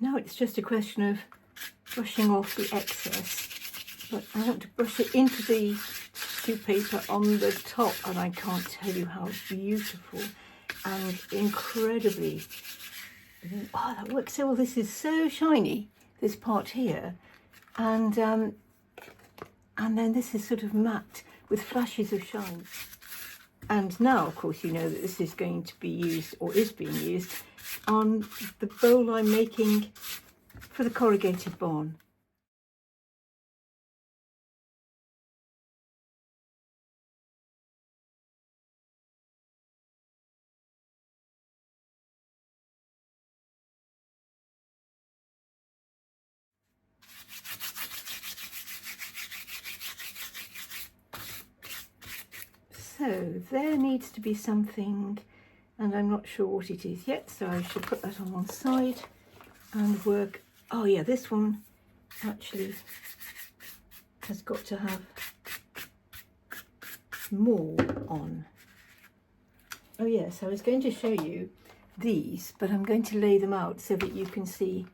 Now it's just a question of brushing off the excess, but I want to brush it into the tissue paper on the top, and I can't tell you how beautiful and incredibly, oh, that works so well. This is so shiny, this part here, and then this is sort of matte with flashes of shine. And now, of course, you know that this is going to be used, or is being used, on the bowl I'm making for the corrugated barn. So there needs to be something, and I'm not sure what it is yet, so I should put that on one side and work. Oh yeah, this one actually has got to have more on. Oh yes, I was going to show you these, but I'm going to lay them out so that you can see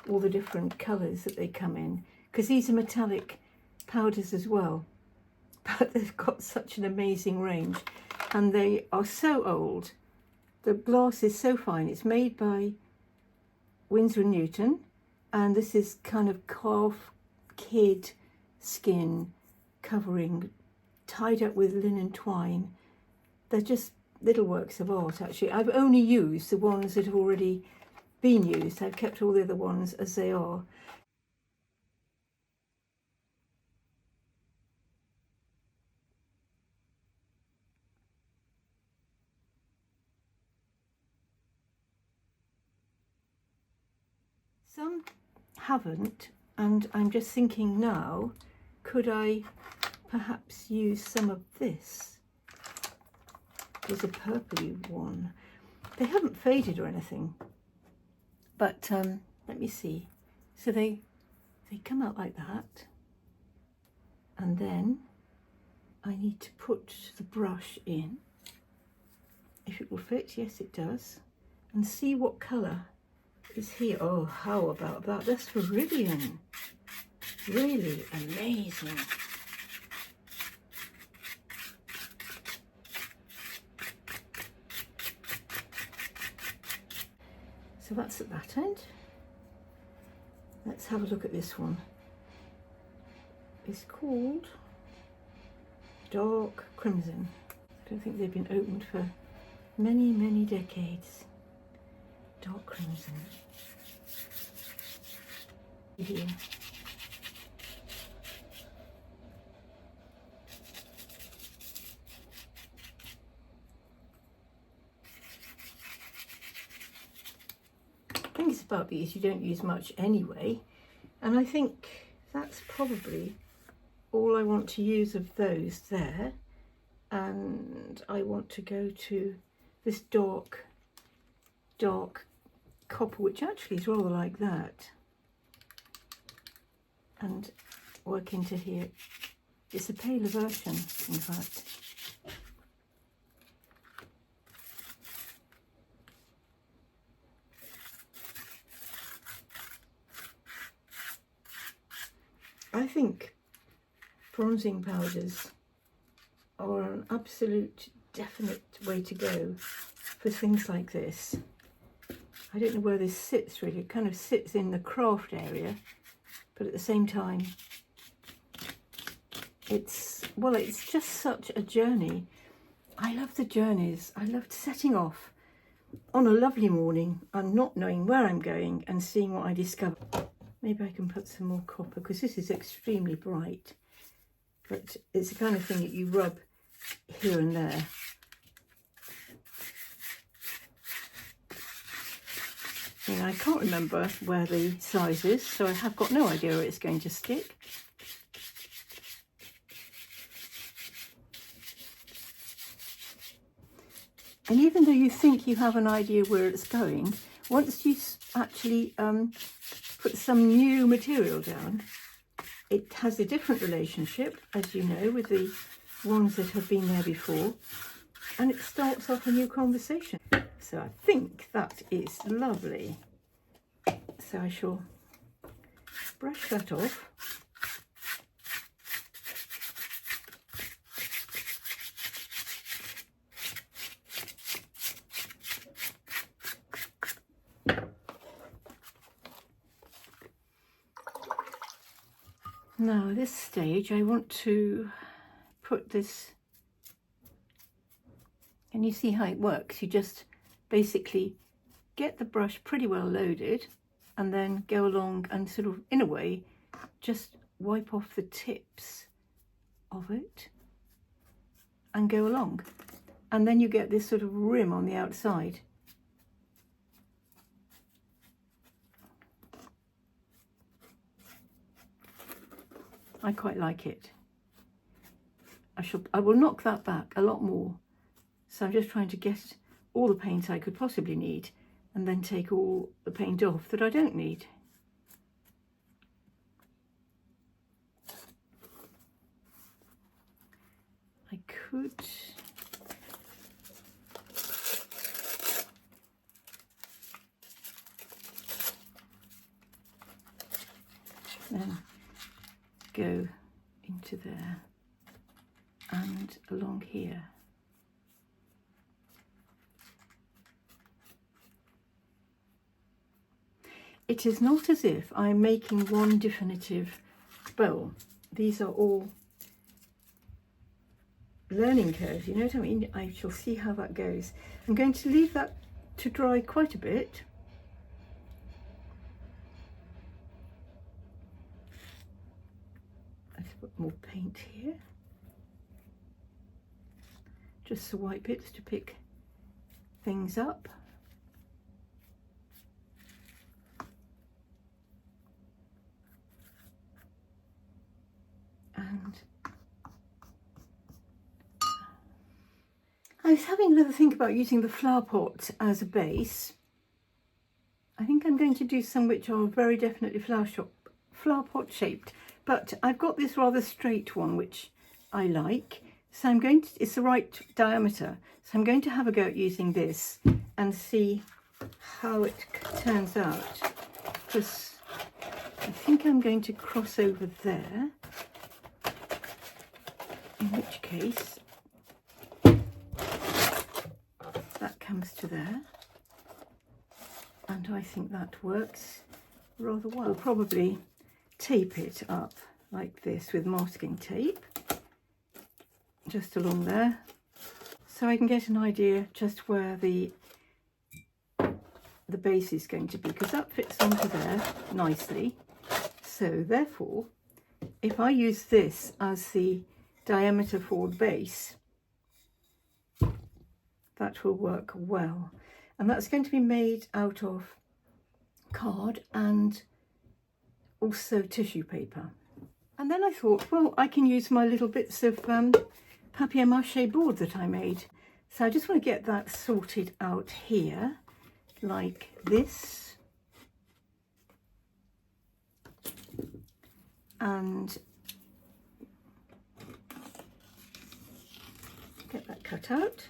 all the different colours that they come in, because these are metallic powders as well. But they've got such an amazing range, and they are so old. The glass is so fine. It's made by Winsor Newton, and this is kind of calf kid skin covering, tied up with linen twine. They're just little works of art, actually. I've only used the ones that have already been used. I've kept all the other ones as they are. Some haven't, and I'm just thinking now, could I perhaps use some of this? There's a purpley one. They haven't faded or anything, but let me see. So they come out like that, and then I need to put the brush in. If it will fit, yes it does, and see what colour is here. Oh, how about that? That's Viridian. Really amazing. So that's at that end. Let's have a look at this one. It's called Dark Crimson. I don't think they've been opened for many, many decades. Dark Crimson. Here. I think it's about these you don't use much anyway, and I think that's probably all I want to use of those there. And I want to go to this dark copper, which actually is rather like that, and work into here. It's a paler version, in fact. I think bronzing powders are an absolute definite way to go for things like this. I don't know where this sits really. It kind of sits in the craft area, but at the same time it's just such a journey. I love the journeys. I loved setting off on a lovely morning and not knowing where I'm going and seeing what I discover. Maybe I can put some more copper, because this is extremely bright, but it's the kind of thing that you rub here and there. And I can't remember where the size is, so I have got no idea where it's going to stick. And even though you think you have an idea where it's going, once you actually put some new material down, it has a different relationship, as you know, with the ones that have been there before, and it starts off a new conversation. So I think that is lovely. So I shall brush that off. Now at this stage I want to put this, and you see how it works. You just basically get the brush pretty well loaded and then go along and sort of, in a way, just wipe off the tips of it and go along. And then you get this sort of rim on the outside. I quite like it. I will knock that back a lot more. So I'm just trying to get all the paint I could possibly need and then take all the paint off that I don't need. I could then go into there and along here. It is not as if I'm making one definitive bowl. These are all learning curves, you know what I mean? I shall see how that goes. I'm going to leave that to dry quite a bit. Let's put more paint here. Just the white bits to pick things up. And I was having another think about using the flower pot as a base. I think I'm going to do some which are very definitely flower pot shaped, but I've got this rather straight one which I like. So I'm going to, it's the right diameter, so I'm going to have a go at using this and see how it turns out, because I think I'm going to cross over there, in which case that comes to there, and I think that works rather well. I'll probably tape it up like this with masking tape, just along there, so I can get an idea just where the base is going to be, because that fits onto there nicely. So therefore, if I use this as the diameter for the base, that will work well. And that's going to be made out of card and also tissue paper. And then I thought, well, I can use my little bits of papier-mâché board that I made. So I just want to get that sorted out here, like this. And get that cut out.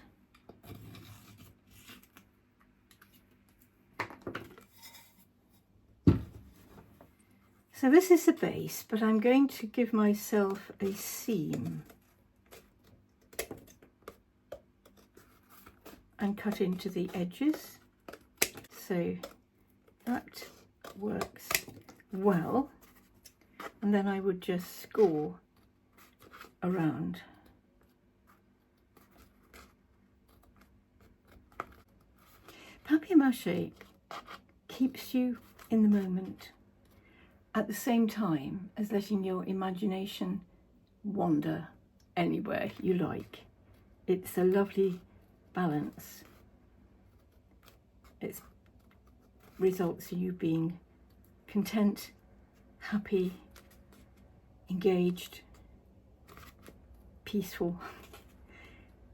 So this is the base, but I'm going to give myself a seam and cut into the edges. So that works well. And then I would just score around. Papier-mâché keeps you in the moment at the same time as letting your imagination wander anywhere you like. It's a lovely balance. It results in you being content, happy, engaged, peaceful.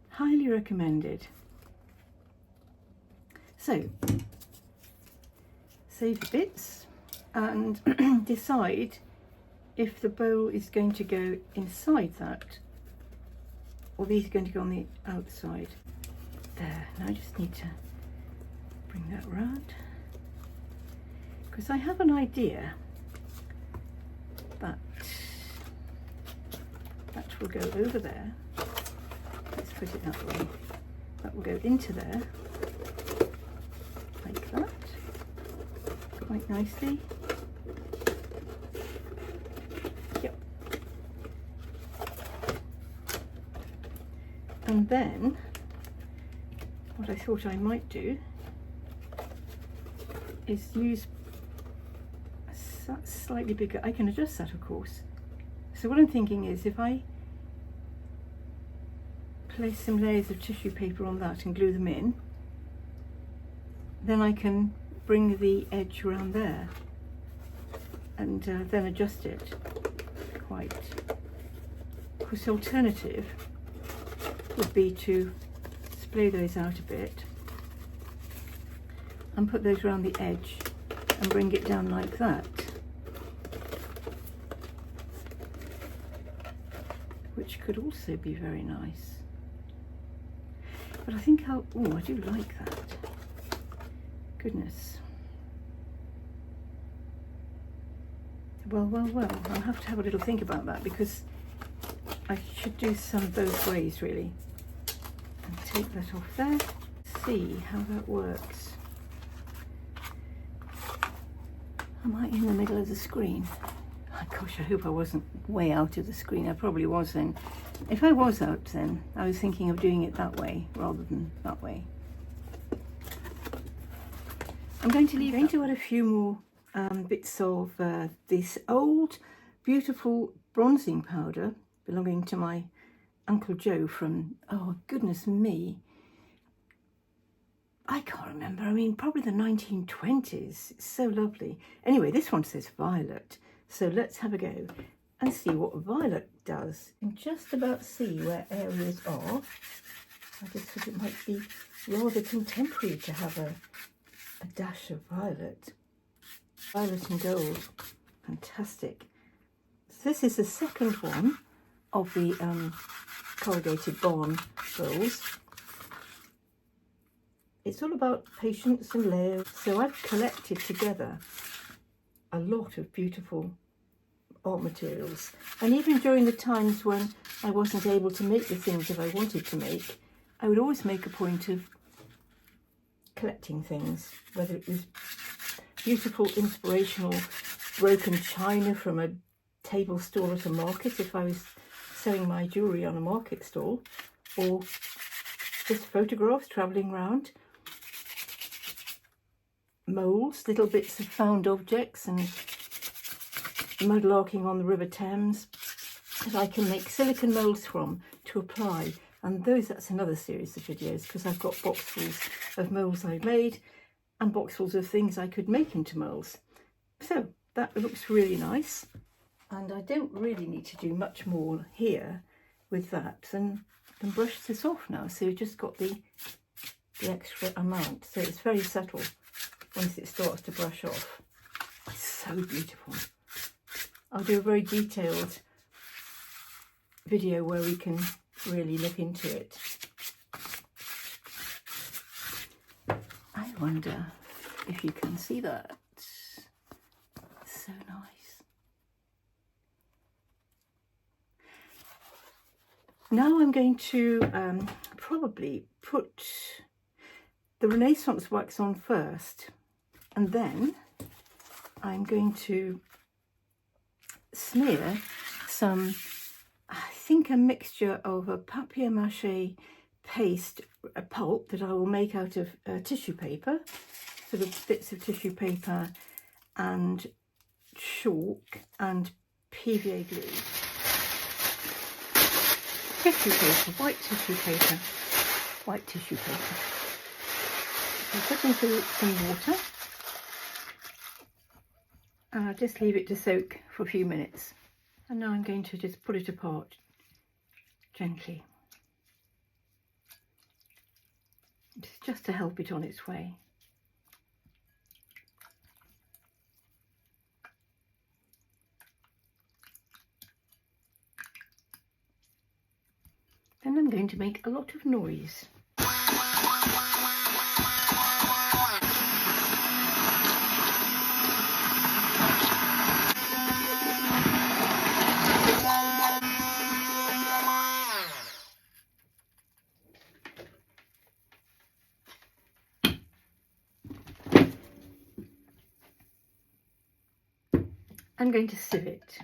Highly recommended. So, save the bits and decide if the bowl is going to go inside that or these are going to go on the outside. There, now I just need to bring that round. because I have an idea that that will go over there. Let's put it that way. That will go into there like that, quite nicely. Yep. And then what I thought I might do is use a slightly bigger, I can adjust that of course. So what I'm thinking is if I place some layers of tissue paper on that and glue them in, then I can bring the edge around there and then adjust it quite. Of course, the alternative would be to splay those out a bit and put those around the edge and bring it down like that, which could also be very nice. But I think I do like that. Goodness. Well, I'll have to have a little think about that, because I should do some both ways really. And take that off there. See how that works. Am I in the middle of the screen? Oh, gosh, I hope I wasn't way out of the screen. I probably was then. If I was out then, I was thinking of doing it that way rather than that way. I'm going to add a few more bits of this old, beautiful bronzing powder belonging to my Uncle Joe from, oh goodness me, I can't remember. I mean, probably the 1920s. It's so lovely. Anyway, this one says violet. So let's have a go and see what violet does. And just about see where areas are. I just thought it might be rather contemporary to have a dash of violet. Violet and gold. Fantastic. So this is the second one of the corrugated barn rolls. It's all about patience and layers. So I've collected together a lot of beautiful art materials, and even during the times when I wasn't able to make the things that I wanted to make, I would always make a point of collecting things, whether it was beautiful, inspirational, broken china from a table stall at a market if I was selling my jewellery on a market stall, or just photographs travelling around, moulds, little bits of found objects and mudlarking on the River Thames that I can make silicone moulds from to apply. And that's another series of videos, because I've got boxfuls of moulds I made and boxfuls of things I could make into moulds. So that looks really nice, and I don't really need to do much more here with that than brush this off now. So you've just got the extra amount, so it's very subtle once it starts to brush off. It's so beautiful. I'll do a very detailed video where we can really look into it. I wonder if you can see that. So nice. Now I'm going to probably put the Renaissance wax on first, and then I'm going to smear some, I think, a mixture of a papier-mâché paste, a pulp that I will make out of tissue paper, sort of bits of tissue paper and chalk and PVA glue. Tissue paper, white tissue paper, white tissue paper. I'll put into some water and I'll just leave it to soak for a few minutes. And now I'm going to just pull it apart gently. Just to help it on its way. Then I'm going to make a lot of noise. I'm going to sieve it.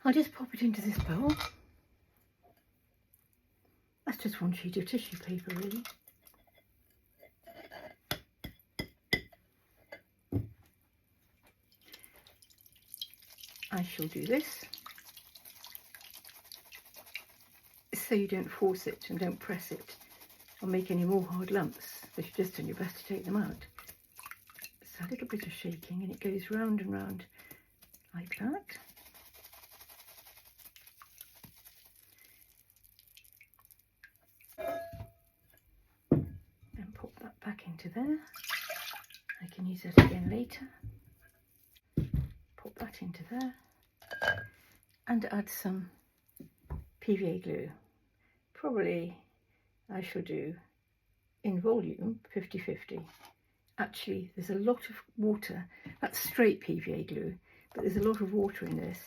I'll just pop it into this bowl. That's just one sheet of tissue paper, really. I shall do this so you don't force it and don't press it or make any more hard lumps, but you've just done your best to take them out. So a little bit of shaking and it goes round and round like that. Then pop that back into there. I can use that again later. Pop that into there and add some PVA glue. Probably I shall do in volume 50-50. Actually, there's a lot of water. That's straight PVA glue, but there's a lot of water in this.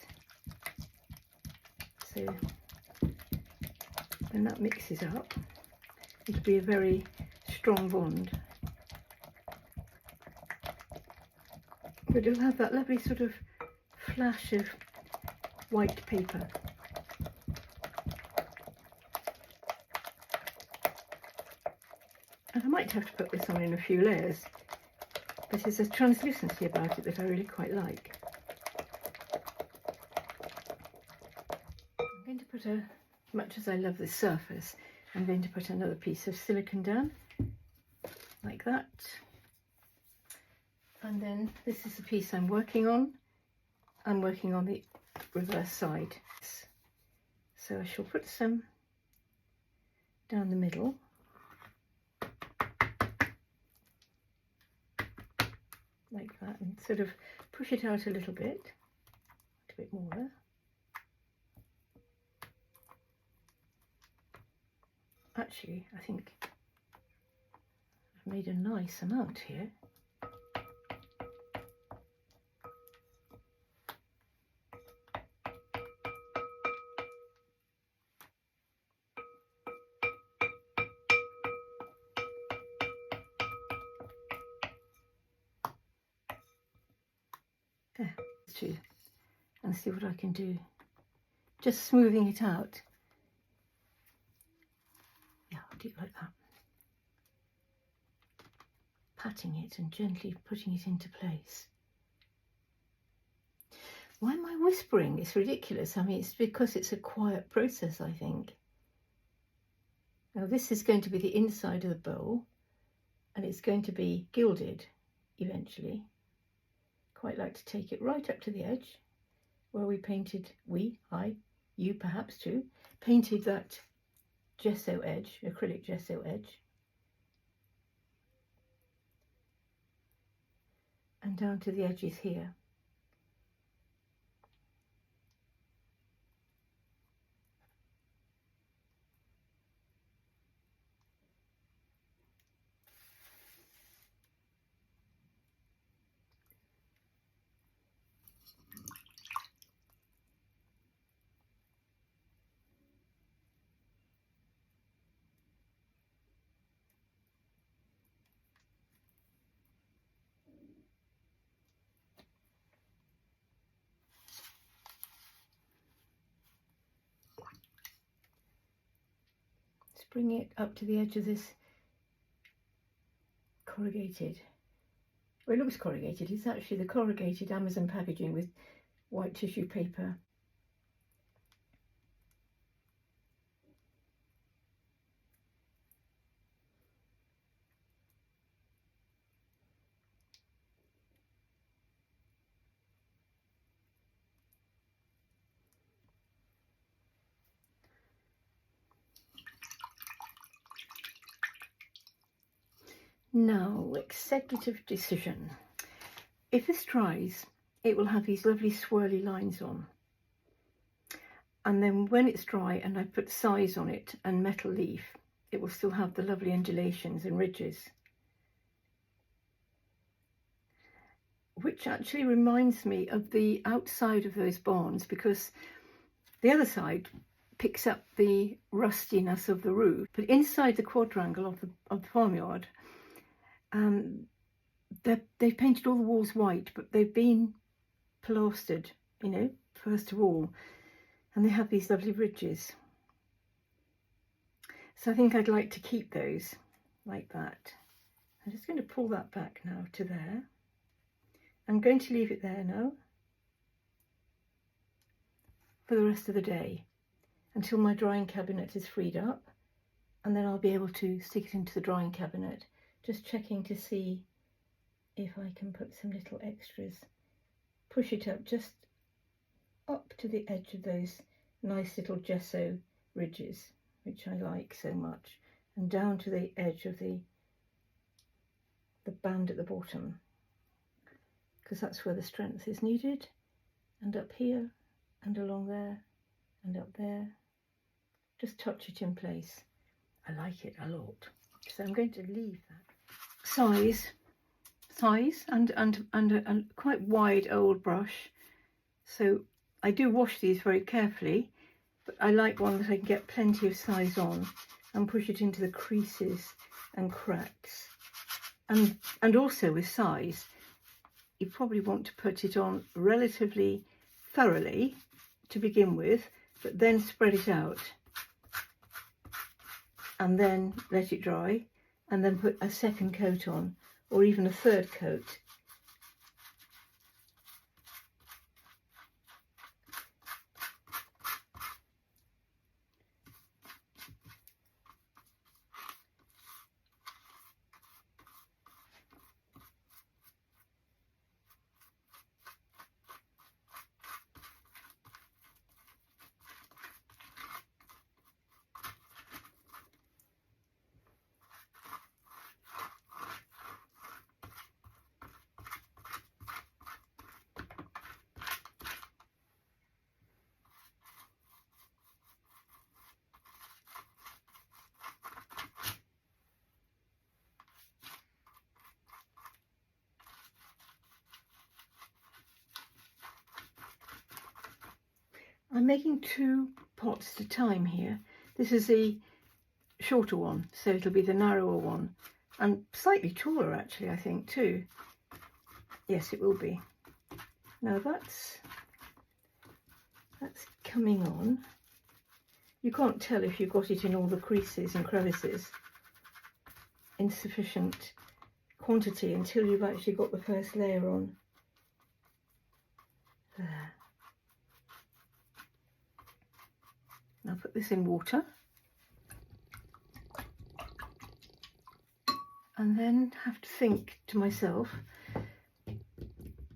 So when that mixes up, it'll be a very strong bond. But it'll have that lovely sort of flash of white paper. And I might have to put this on in a few layers, but there's a translucency about it that I really quite like. I'm going to put much as I love this surface, I'm going to put another piece of silicone down, like that. And then this is the piece I'm working on. I'm working on the reverse side. So I shall put some down the middle. Like that, and sort of push it out a little bit more there. Actually, I think I've made a nice amount here. There, and see what I can do. Just smoothing it out. Yeah, I'll do it like that. Patting it and gently putting it into place. Why am I whispering? It's ridiculous. I mean, it's because it's a quiet process, I think. Now this is going to be the inside of the bowl, and it's going to be gilded eventually. Quite like to take it right up to the edge where we painted, you perhaps too, painted that gesso edge, acrylic gesso edge. And down to the edges here. Bring it up to the edge of this corrugated. Well, it looks corrugated. It's actually the corrugated Amazon packaging with white tissue paper. Now, executive decision. If this dries, it will have these lovely swirly lines on. And then when it's dry and I put size on it and metal leaf, it will still have the lovely undulations and ridges. Which actually reminds me of the outside of those barns, because the other side picks up the rustiness of the roof. But inside the quadrangle of the farmyard, they've painted all the walls white, but they've been plastered, you know, first of all, and they have these lovely ridges. So I think I'd like to keep those like that. I'm just going to pull that back now to there. I'm going to leave it there now for the rest of the day until my drying cabinet is freed up, and then I'll be able to stick it into the drying cabinet. Just checking to see if I can put some little extras. Push it up just up to the edge of those nice little gesso ridges, which I like so much, and down to the edge of the band at the bottom, because that's where the strength is needed, and up here and along there and up there. Just touch it in place. I like it a lot, so I'm going to leave that. Size and a quite wide old brush. So I do wash these very carefully, but I like one that I can get plenty of size on and push it into the creases and cracks. And also with size, you probably want to put it on relatively thoroughly to begin with, but then spread it out and then let it dry, and then put a second coat on, or even a third coat. I'm making 2 pots at a time here. This is the shorter one, so it'll be the narrower one, and slightly taller actually, I think, too. Yes, it will be. Now that's coming on. You can't tell if you've got it in all the creases and crevices in sufficient quantity until you've actually got the first layer on. There. I'll put this in water and then have to think to myself,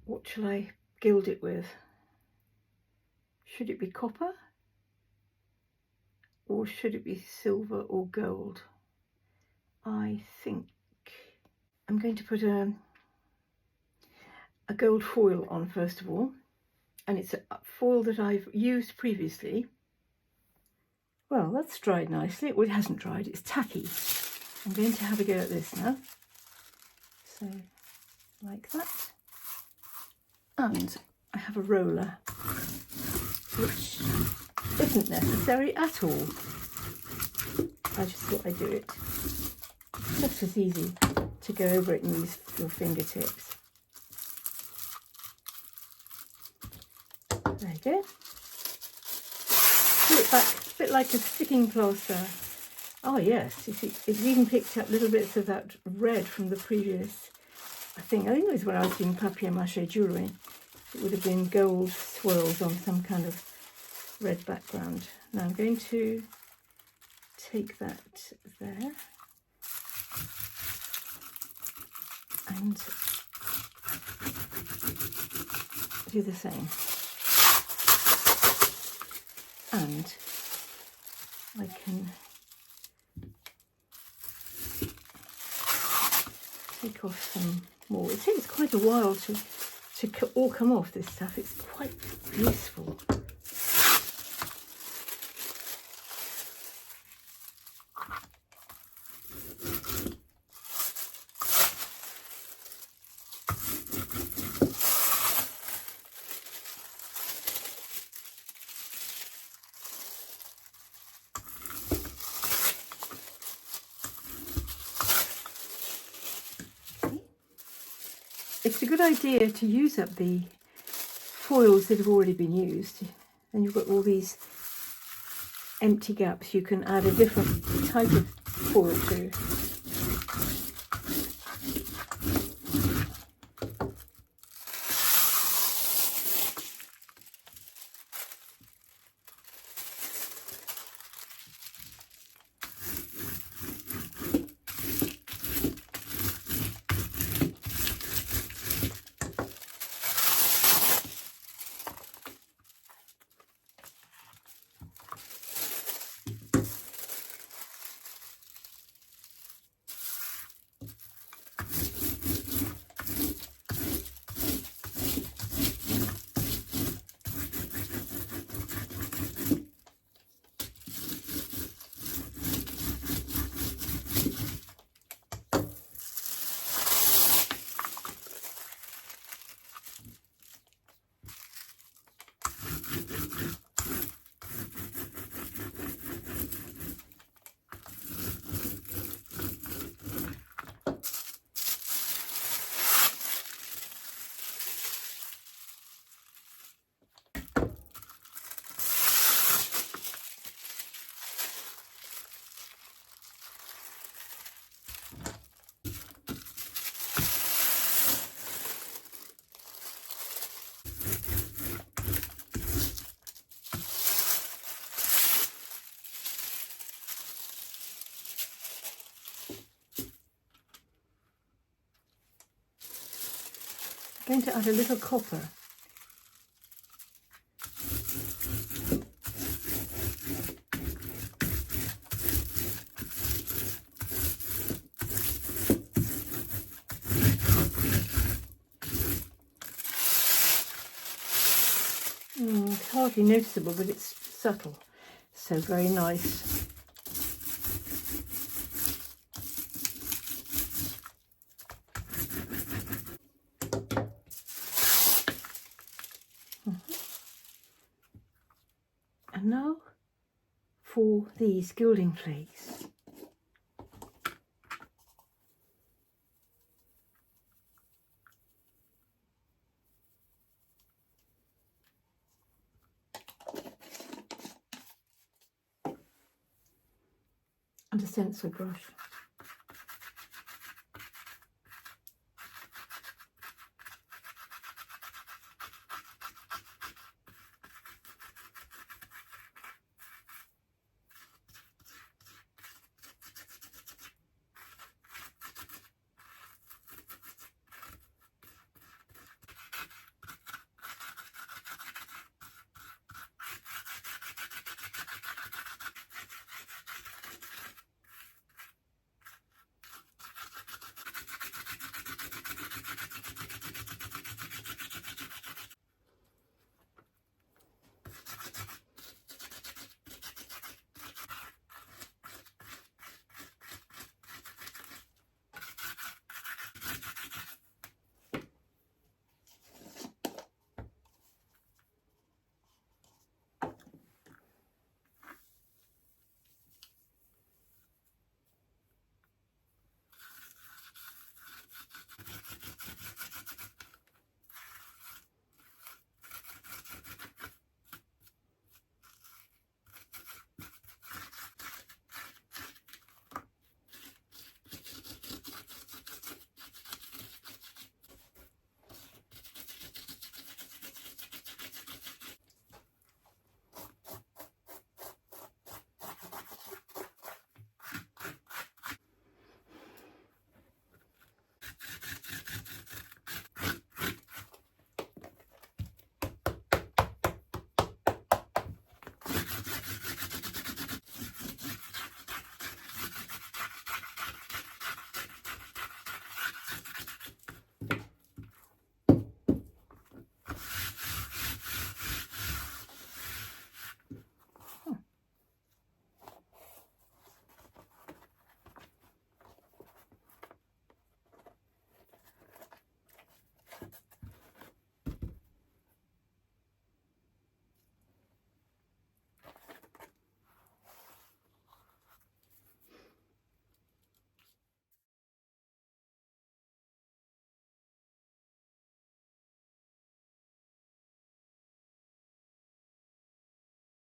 what shall I gild it with? Should it be copper, or should it be silver or gold? I think I'm going to put a gold foil on first of all, and it's a foil that I've used previously. Well, that's dried nicely. Well, it hasn't dried, it's tacky. I'm going to have a go at this now. So, like that. And I have a roller, which isn't necessary at all. I just thought I'd do it. It's just as easy to go over it and use your fingertips. There you go. Pull it back, a bit like a sticking plaster. Oh yes, you see, it's even picked up little bits of that red from the previous thing. I think it was when I was doing papier-mâché jewellery. It would have been gold swirls on some kind of red background. Now I'm going to take that there and do the same. And I can take off some more. It takes quite a while to all come off, this stuff. It's quite useful. it's a good idea to use up the foils that have already been used. And you've got all these empty gaps you can add a different type of foil to. I'm going to add a little copper. It's hardly noticeable, but it's subtle, so very nice. And now for these gilding flakes. And a stencil brush.